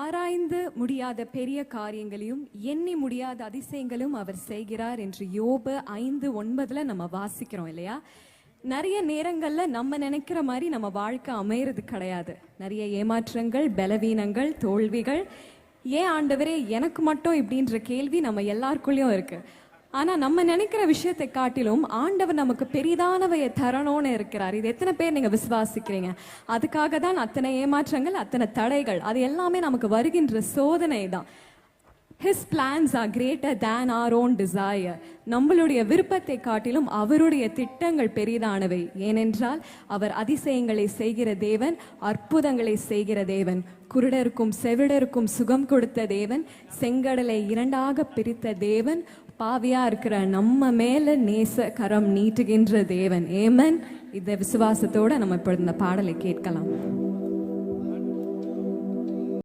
ஆராய்ந்து முடியாத பெரிய காரியங்களையும் எண்ணி முடியாத அதிசயங்களும் அவர் செய்கிறார் என்று யோபு 5:9 நம்ம வாசிக்கிறோம் இல்லையா? நிறைய நேரங்கள்ல நம்ம நினைக்கிற மாதிரி நம்ம வாழ்க்கை அமையறது கிடையாது. நிறைய ஏமாற்றங்கள், பலவீனங்கள், தோல்விகள். ஏன் ஆண்டவரே எனக்கு மட்டும் இப்படின்ற கேள்வி நம்ம எல்லாருக்குள்ளயும் இருக்கு. ஆனா நம்ம நினைக்கிற விஷயத்தை காட்டிலும் ஆண்டவர் நமக்கு பெரிதானவையை தரணும்னு இருக்கிறார். இது எத்தனை பேர் நீங்க விசுவாசிக்கிறீங்க? அதுக்காக தான் அத்தனை ஏமாற்றங்கள், அத்தனை தடைகள். அது எல்லாமே நமக்கு வருகின்ற சோதனை தான். His plans are greater than our own desire. நம்மளுடைய விருப்பத்தை காட்டிலும் அவருடைய திட்டங்கள் பெரிதானவை. ஏனென்றால் அவர் அதிசயங்களை செய்கிற தேவன், அற்புதங்களை செய்கிற தேவன், குருடருக்கும் செவிடருக்கும் சுகம் கொடுத்த தேவன், செங்கடலை இரண்டாக பிரித்த தேவன், பாவியா இருக்கிற நம்ம மேல நேச கரம் நீட்டுகின்ற தேவன். ஏமன். இந்த விசுவாசத்தோட நம்ம இப்பொழுது இந்த பாடலை கேட்கலாம்.